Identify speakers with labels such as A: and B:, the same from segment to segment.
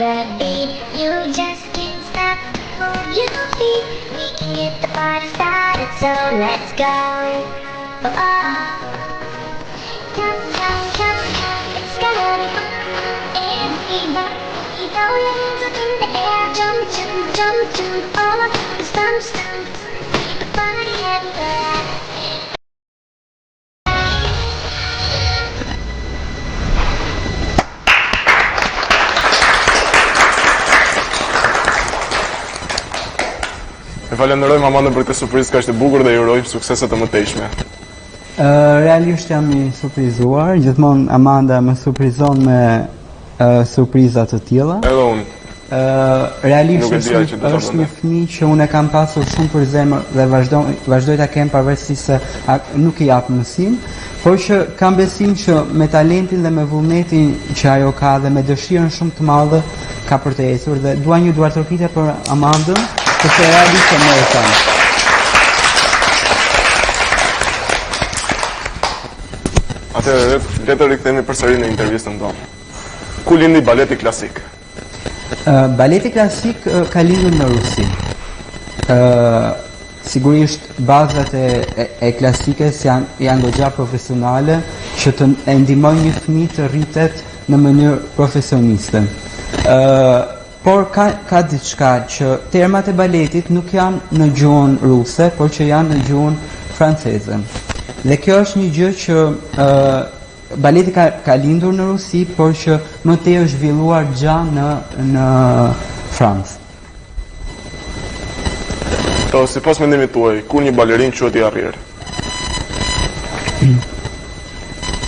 A: the beat. You just can't stop to move your feet. We can get the party started, so let's go. Oh, oh. Come, come, come, come, it's gonna be fun. Everybody, throw your hands up in the air. Jump, jump, jump, jump, all up, stomp, stomp. Keep the party everywhere.
B: E falenderojmë Amandën për këtë surprizë kaq të bukur dhe ju uroj suksese të mëtejshme.
C: Realisht jam i surprizuar, gjithmonë Amanda më surprizon me surpriza të tilla.
B: Edhe unë.
C: Realisht është një fëmijë që unë e kam pasur shumë për zemër dhe vazhdoj ta kem pavarësisht se nuk i jap mësim, por që kam besim që me talentin dhe me vullnetin që ajo ka dhe me dëshirën shumë të madhe ka për të ecur dhe dua një duartërpitje për Amandën, sepse realisht e meriton.
B: Atëherë, le të rikthehemi përsëri në intervistën tonë. Ku lindi baleti klasik?
C: Baleti klasik ka lindur në Rusi. Sigurisht bazat e klasikës janë goxha profesionale që të ndihmojnë një fëmijë të rritet në mënyrë profesioniste. Por ka diçka që termat e baletit nuk janë në gjuhën ruse, por që janë në gjuhën franceze. Dhe kjo është një gjë që baleti ka lindur në Rusi, por që më tej është zhvilluar gjë në Francë.
B: Sipas mendimit tuaj, kur një balerin quhet i arrir?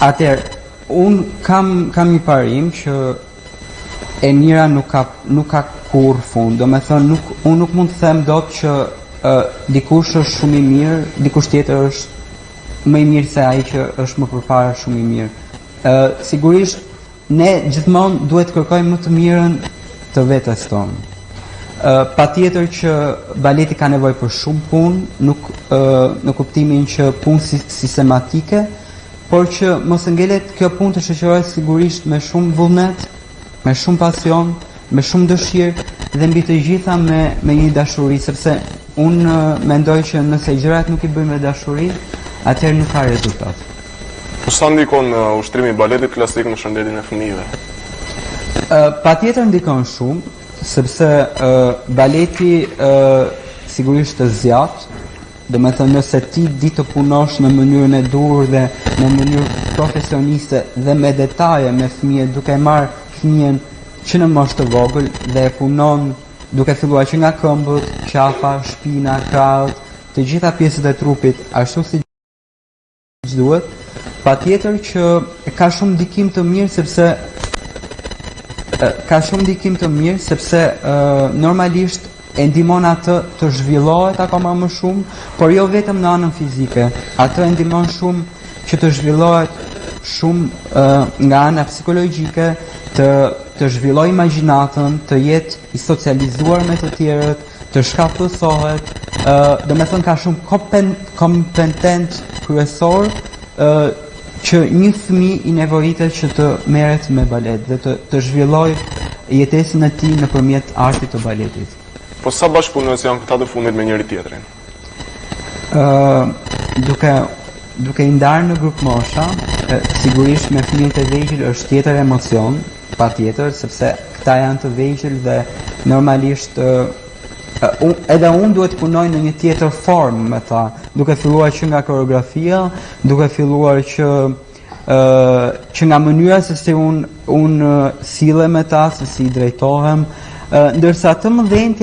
C: Atëherë, unë kam një parim që e mira nuk ka kur fund. Domethënë unë nuk mund të them dot që dikush është shumë i mirë, dikush tjetër është më i mirë se ai që është më përpara shumë i mirë. Sigurisht ne gjithmonë duhet të kërkojmë më të mirën të vetes tonë. Patjetër që baleti ka nevojë për shumë punë, nuk në kuptimin që punë sistematike, por që mos ngelet kjo punë të shoqërohet sigurisht me shumë vullnet, me shumë pasion, me shumë dëshirë dhe mbi të gjitha me një dashuri, sepse unë mendoj që nëse gjërat nuk i bëjmë me dashuri, atëherë nuk ka rezultat.
B: Po sa ndikon ushtrimi i baletit klasik në shëndetin e fëmijëve?
C: Patjetër ndikon shumë, sepse baleti sigurisht të zjat, domethënë nëse ti di të punosh në mënyrën e duhur dhe në mënyrë profesioniste dhe me detaje me fëmijët, duke marrë fëmijën që në moshë të vogël dhe e punon duke filluar që nga këmbët, qafa, shpina, krahët, të gjitha pjesët e trupit ashtu si duhet, patjetër që ka shumë ndikim të mirë sepse normalisht e ndihmon atë të zhvillohet akoma më shumë, por jo vetëm në anën fizike. Atë e ndihmon shumë që të zhvillohet shumë nga ana psikologjike, të zhvilloj imagjinatën, të jetë i socializuar me të tjerët, të shkatësohet, domethënë ka shumë kompetent kryesor që një fëmijë i nevojitet që të merret me balet dhe të zhvilloj jetesën e tij nëpërmjet artit të baletit.
B: Po sa bashkëpunues janë këta të fundit me njëri tjetrin?
C: Duke i ndarë në grup mosha, sigurisht me fëmijët e vegjël është tjetër emocion, patjetër, sepse këta janë të vegjël dhe normalisht edhe unë duhet punoj në një tjetër formë me ta, duke filluar që nga koreografia, duke filluar që nga mënyra se si unë sille me ta, se si drejtohem, ndërsa të mëdhenjt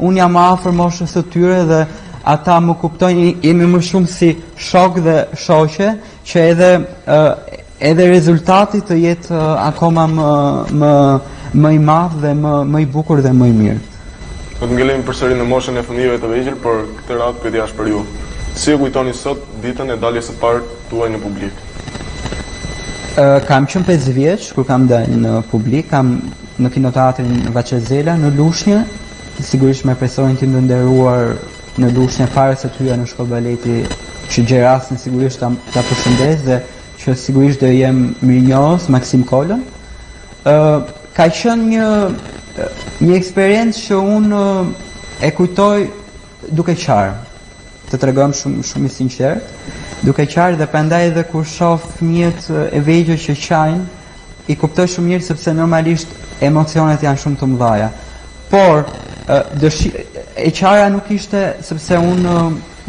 C: unë jam afër moshës së tyre dhe ata më kuptojnë, jemi më shumë si shok dhe shoqe, që edhe rezultati të jetë akoma më i madh dhe më i bukur dhe më i mirë.
B: Do të ngelemi përsëri në moshën e fëmijëve të vegjël, por këtë radhë pyetja është për ju. Si e kujtoni sot ditën e daljes së parë tuaj në publik?
C: Kam qenë 5 vjeç kur kam dalë në publik, kam në kinoteatrin Vaçezela në Lushnjë, sigurisht me profesorin tim të nderuar në Lushnjë fare se të hyja në shkollë baleti, që gjerasin sigurisht ta përshëndes dhe që sigurisht do jem mirënjohës, Maksim Kolën. ka qenë një eksperiencë që unë e kujtoj duke qarë, të tregojmë shumë i sinqert, duke qarë dhe prandaj edhe kur shoh fëmijët e vegjël që qajnë, i kuptoj shumë mirë sepse normalisht emocionet janë shumë të mëdha. Por e qara nuk ishte sepse unë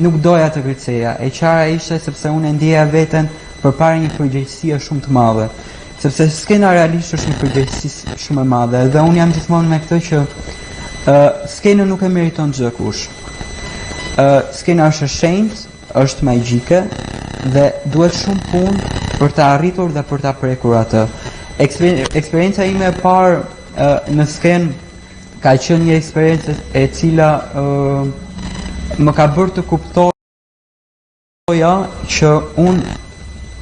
C: nuk doja të kërceja, e qara ishte sepse unë e ndjeja veten përpara një përgjegjësie shumë të madhe. Sepse skena realisht është një përgjegjësi shumë e madhe dhe unë jam gjithmonë me këtë që skena nuk e meriton çdo kush. Skena është e shenjtë, është magjike dhe duhet shumë punë për ta arritur dhe për ta prekur atë. Eksperienca ime e parë në skenë ka qenë një eksperiencë e cila më ka bërë të kuptoja që unë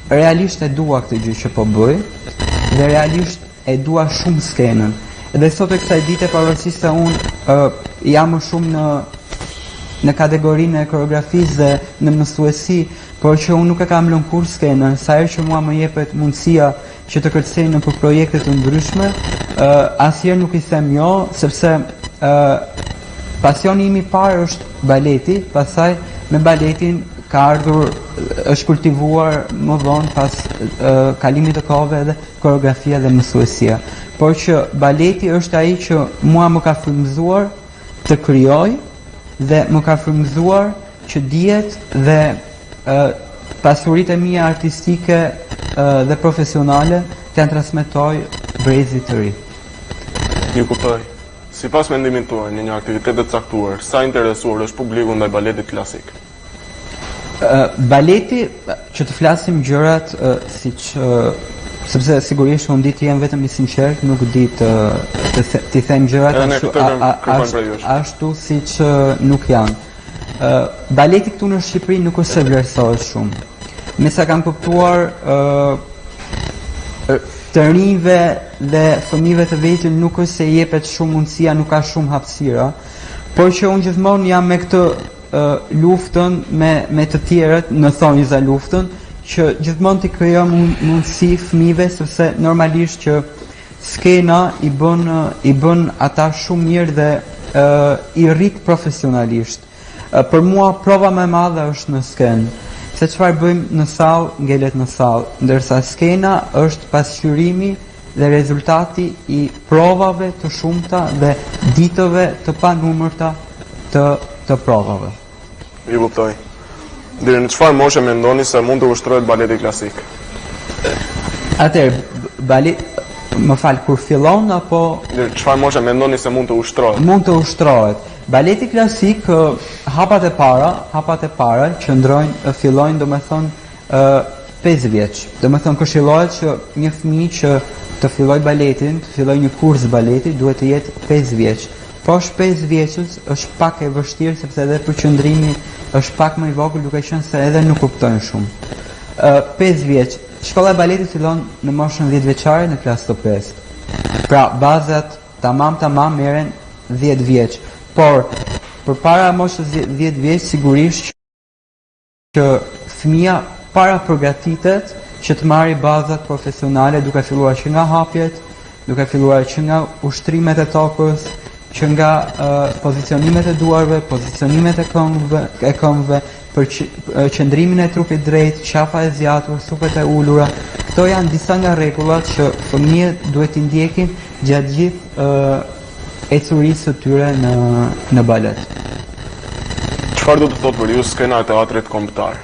C: realisht e dua këtë gjë që po bëj dhe realisht e dua shumë skenën. Dhe sot e kësaj dite pavarësisht se unë jam më shumë në kategorinë e koreografisë dhe në mësuesi, por që unë nuk e kam lënë kurrë skenën, sa herë që mua më jepet mundësia që të kërcej në për projekte të ndryshme, asnjëherë nuk i them jo, sepse pasioni im i parë është baleti, pastaj me baletin ka ardhur, është kultivuar më vonë pas kalimit të kohëve edhe koreografia dhe mësuesia. Por që baleti është ai që mua më ka frymëzuar të krijoj dhe më ka frymëzuar që dijet dhe pasuritë e mia artistike dhe profesionale t'janë transmetoj brezit të ri.
B: Ju kuptoj. Sipas mendimit tuaj, në një aktivitet të caktuar, sa interesuar është publiku ndaj baletit klasik?
C: Baleti, që të flasim gjërat sepse sigurisht unë di të jem vetëm i sinqert, nuk di të them gjërat ashtu siç nuk janë. Baleti këtu në Shqipëri nuk është se vlerësohet shumë. Me sa kam kuptuar, të rinjve dhe fëmijëve të vegjël nuk është se jepet shumë mundësia, nuk ka shumë hapësira, por që unë gjithmonë jam me këtë luftën me të tjerët, në thonjza luftën, që gjithmonë t'i krijojmë mundësi fëmijëve, sepse normalisht që skena i bën ata shumë mirë dhe i rrit profesionalisht. Për mua prova më e madhe është në skenë, se çfarë bëjmë në sallë, ngelet në sallë, ndërsa skena është pasqyrimi dhe rezultati i provave të shumta dhe ditëve të panumërta të provave.
B: Ju kuptoj. Deri në çfarë moshe mendoni se mund të ushtrohet baleti klasik?
C: Atëherë, kur fillon apo
B: Deri çfarë moshe mendoni se mund të ushtrohet?
C: Mund të ushtrohet. Baleti klasik, hapat e para fillojnë domethënë 5 vjeç. Domethënë këshillohet që një fëmijë që të filloj baletin, të filloj një kurs baleti, duhet të jetë 5 vjeç. Poshtë 5 vjeçës është pak e vështirë sepse edhe përqendrimi është pak më i vogël, duke qenë se edhe nuk kuptojnë shumë. 5 vjeç. Shkolla e baletit fillon në moshën 10 vjeçare në klasë të 5. Pra bazat tamam merren 10 vjeç. Por përpara moshës 10 vjeç sigurisht që fëmia para përgatitet që të marrë bazat profesionale, duke filluar që nga hapjet, duke filluar që nga ushtrimet e tokës, që nga pozicionimet e duarve, pozicionimet e këmbëve, për qëndrimin e trupit drejt, qafa e zgjatur, supet e ulura. Këto janë disa nga rregullat që fëmijët duhet t'i ndjekin gjatë gjithë ecurisë së tyre në balet.
B: Çfarë do të thotë për ju skena e teatrit kombëtar?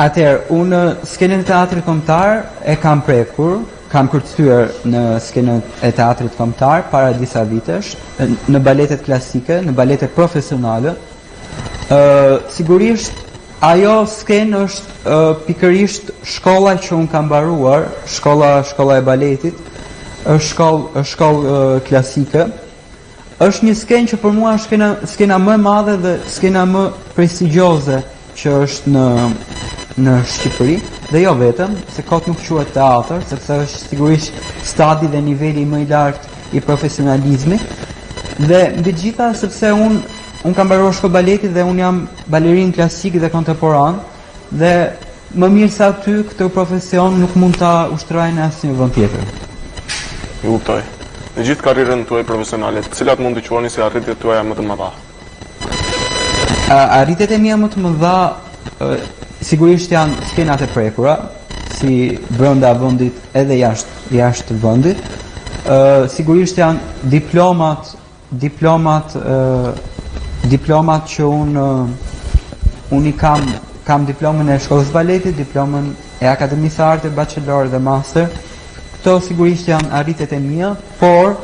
C: Atëherë, unë skenën e teatrit kombëtar e kam prekur, kam kërcyer në skenën e teatrit kombëtar para disa vitesh, në baletet klasike, në baletet profesionale. Sigurisht, ajo skenë është pikërisht shkolla që unë kam mbaruar, shkolla e baletit, është shkollë klasike. Është një skenë që për mua është skena më e madhe dhe skena më prestigjioze që është në Shqipëri, dhe jo vetëm, se kot nuk quhet teatr, sepse është sigurisht stadi dhe niveli më i lartë i profesionalizmit. Dhe mbi gjitha sepse unë kam mbaruar shkollë baleti dhe unë jam balerin klasik dhe kontemporan, dhe më mirë se aty këtë profesion nuk mund ta ushtrojë në asnjë vend tjetër.
B: Ju kuptoj. Në gjithë karrierën tuaj profesionale, cilat mund të quani si arritjet tuaja më të mëdha?
C: Arritjet e mia më të mëdha sigurisht janë skenat e prekura, si brenda vendit edhe jashtë vendit. Sigurisht janë diplomat që unë i kam diplomën e shkollës baletit, diplomën e Akademisë së Arteve bachelor dhe master. Këto sigurisht janë arritjet e mia, por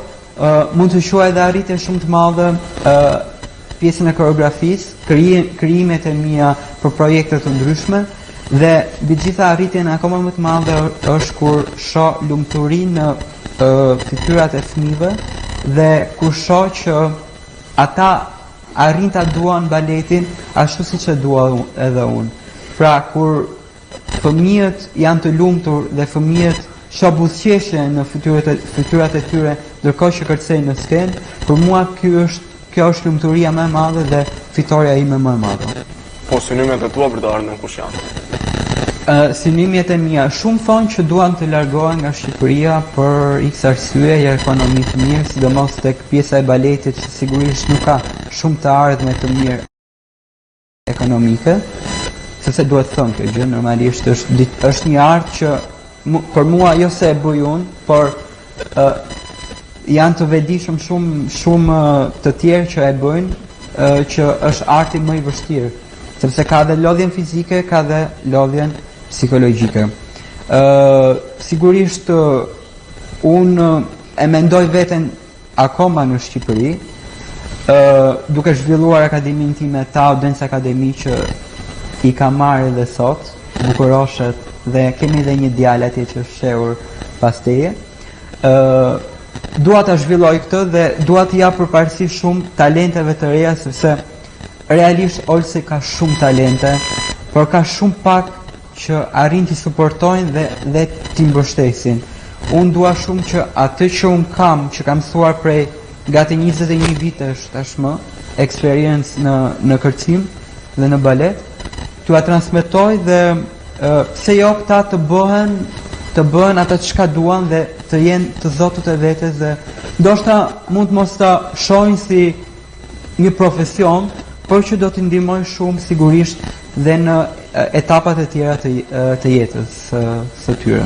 C: mund të quaj edhe arritje shumë të madhe pjesën e koreografisë, krijimet e mia për projekte të ndryshme dhe mbi gjitha arritjen akoma më të madhe është kur shoh lumturinë në fytyrat e fëmijëve dhe kur shoh që ata arrin ta duan baletin ashtu siç e dua edhe unë. Pra kur fëmijët janë të lumtur dhe fëmijët shoh buzëqeshje në fytyrat e tyre ndërkohë që kërcejnë në skenë, për mua kjo është lumturia më e madhe dhe fitoria ime më e madhe.
B: Po synimet e tua për të ardhmen kush janë?
C: Synimet e mia, shumë thonë që duan të largohen nga Shqipëria për x arsye, ja ekonomi të mirë, sidomos tek pjesa e baletit që sigurisht nuk ka shumë të ardhme të mirë ekonomike, sepse duhet thënë kjo gjë, normalisht është një art që për mua jo se e bëj unë, por janë të vetëdijshëm shumë të tjerë që e bëjnë, që është arti më i vështirë, sepse ka dhe lodhjen fizike, ka dhe lodhjen psikologjike. Sigurisht unë e mendoj veten akoma në Shqipëri, duke zhvilluar akademinë time Tao Dance Academy që i ka marrë edhe sot, bukuroshet dhe kemi edhe një djalë atje që është shehur pas teje. Dua ta zhvilloj këtë dhe dua të jap përparësi shumë talenteve të reja, sepse realisht Olsi ka shumë talente, por ka shumë pak që arrin t'i suportojnë dhe t'i mbështesin. Unë dua shumë që atë që unë kam, që kam mësuar prej gati 21 vitesh tashmë, eksperiencë në kërcim dhe në balet, t'ua transmetoj dhe pse jo këta të bëhen ata çka duan dhe të jenë të zotët e vetes dhe ndoshta mund mos ta shohin si një profesion, por që do t'i ndihmoj shumë sigurisht dhe në etapat e tjera të jetës së tyre.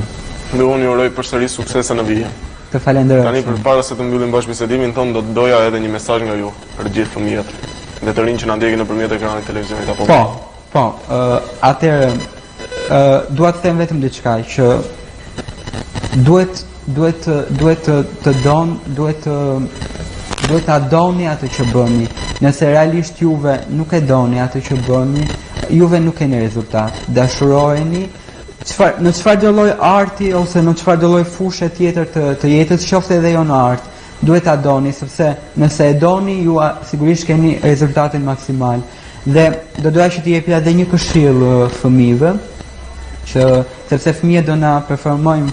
B: Dhe unë ju uroj përsëri suksese në vijim.
C: Të falenderoj.
B: Tani përpara se të mbyllim bashkëbisedimin tonë, do të doja edhe një mesazh nga ju për gjithë fëmijët dhe të rinj që na ndjekin nëpërmjet ekranit televizionit apo. Po. Atëherë dua të them vetëm diçka që duhet ta doni atë që bëni. Nëse realisht juve nuk e doni atë që bëni, juve nuk keni rezultat. Dashurojeni në çfarëdo lloj arti ose në çfarëdo lloj fushe tjetër të jetës, qoftë edhe jo në art, duhet ta doni, sepse nëse e doni, ju sigurisht keni rezultatin maksimal. Dhe do doja që t'i jepja edhe një këshill fëmijëve, sepse fëmijët do na performojnë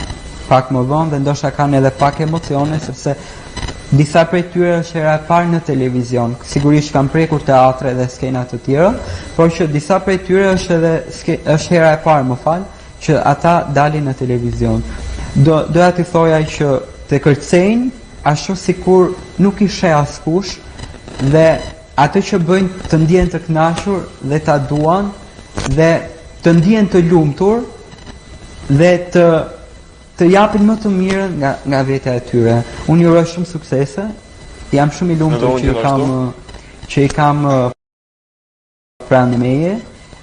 B: pak më vonë dhe ndoshta kanë edhe pak emocione, sepse disa prej tyre është hera e parë në televizion. Sigurisht kanë prekur teatre dhe skena të tjera, por që disa prej tyre është hera e parë, që ata dalin në televizion. Doja t'i thoja që të kërcejnë ashtu sikur nuk i sheh askush dhe atë që bëjnë të ndjen të kënaqur dhe ta duan dhe të ndjen të lumtur dhe të japin më të mirën nga vetja e tyre. Unë ju uroj shumë suksese. Jam shumë i lumtur që i kam pranë meje.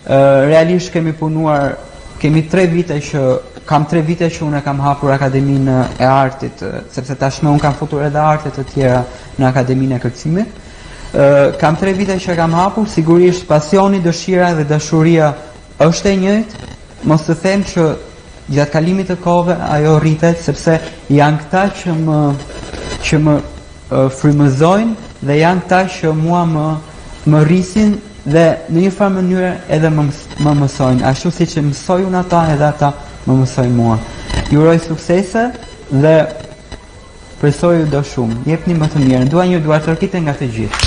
B: Realisht kemi punuar, kam 3 vite që unë kam hapur Akademinë e Artit, sepse tashmë unë kam futur edhe arte të tjera në Akademinë e Kërcimit. Kam 3 vite që kam hapur, sigurisht pasioni, dëshira dhe dashuria është e njëjtë. Mos të them që gjatë kalimit të kohëve ajo rritet, sepse janë këta që më frymëzojnë dhe janë këta që mua më rrisin dhe në një farë mënyrë edhe më mësojnë, ashtu si që mësojnë ata edhe ata më mësojnë mua. Ju uroj suksese dhe presoj ju do shumë. Jepni më të mirë. Dua një duartërkite nga të gjithë.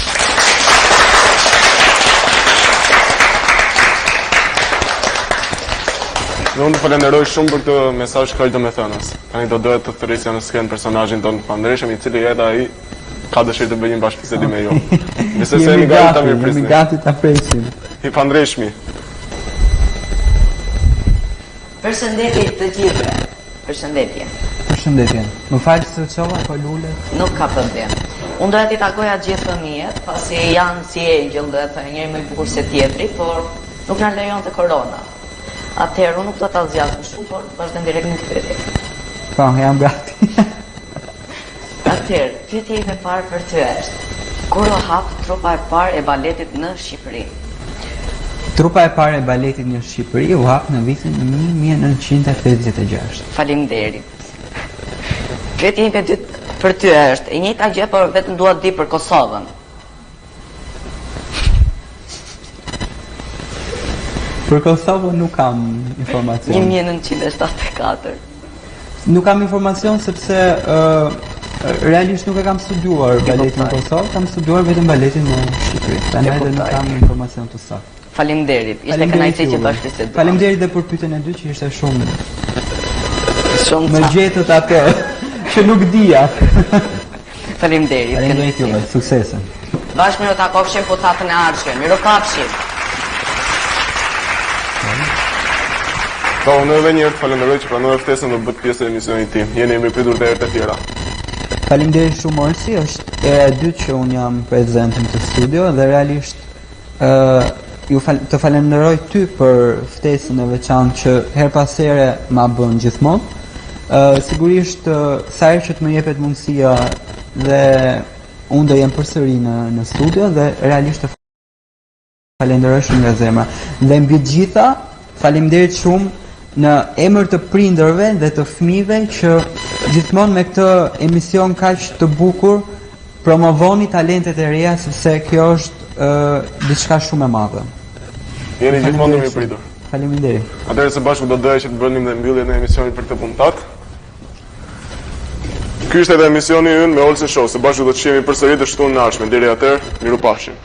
D: Unë të falenderoj shumë për këtë mesazh kaq domethënës. Tani do dohet të thërrisja në skenë personazhin tonë Pandreshëm, i cili jetë ai ka dëshirë të bëjë një bashkëbisedë me ju. Nëse se jemi gati ta mirëprisni.
B: Jemi gati ta presim.
D: I Pandreshmi.
E: Përshëndetje të gjithëve. Përshëndetje.
B: Përshëndetje. Më falë se çova po lule.
E: Nuk ka problem. Unë doja t'i takoja gjithë fëmijët, pasi janë si engjëll, do të thënë, njëri më i bukur se tjetri, por nuk na lejon të korona. Atëherë unë nuk do ta zgjas më shumë, por vazhdojmë direkt në pyetje.
B: Po, jam gati.
E: Atëherë, pyetja ime e parë për ty është: kur u hap trupa e parë e baletit në Shqipëri?
B: Trupa e parë e baletit në Shqipëri u hap në vitin 1956.
E: Faleminderit. Pyetja ime e dytë për ty është e njëjta gjë, por vetëm dua të di për Kosovën.
B: Për Kosovën nuk kam informacion.
E: 1974.
B: Nuk kam informacion sepse realisht nuk e kam studiuar baletin në Kosovë, kam studiuar vetëm baletin në Shqipëri. Prandaj edhe nuk kam informacion të saktë.
E: Faleminderit. Ishte kënaqësi që bashkëbisedojmë.
B: Faleminderit edhe për pyetjen e dytë që ishte shumë
E: Shumë
B: më gjetët atë që nuk dija.
E: Faleminderit.
B: Faleminderit juve, suksese.
E: Bashkë do takofshim putatën e ardhshme. Mirupafshim.
D: Po, unë edhe një herë të falenderoj që pranove ftesën dhe bët pjesë e emisionit tim. Jeni mirëpritur të herët e tjera.
B: Faleminderit shumë Orsi, është era e dytë që unë jam prezent në këtë studio dhe realisht të falenderoj ty për ftesën e veçantë që her pas here ma bën gjithmonë. Sigurisht sa herë që të më jepet mundësia dhe unë do jem përsëri në studio dhe realisht të falenderoj shumë nga zemra. Dhe mbi të gjitha, faleminderit shumë në emër të prindërve dhe të fëmijëve që gjithmonë me këtë emision kaq të bukur promovoni talentet e reja, sepse kjo është diçka shumë e madhe.
D: Jeni gjithmonë të mirëpritur.
B: Faleminderit.
D: Atëherë së bashku do doja që të bënim dhe mbylljen e emisionit për këtë puntat. Ky ishte edhe emisioni ynë me Olsen Show. Së bashku do të shihemi përsëri të shtunën e ardhshme. Deri atëherë, mirupafshim.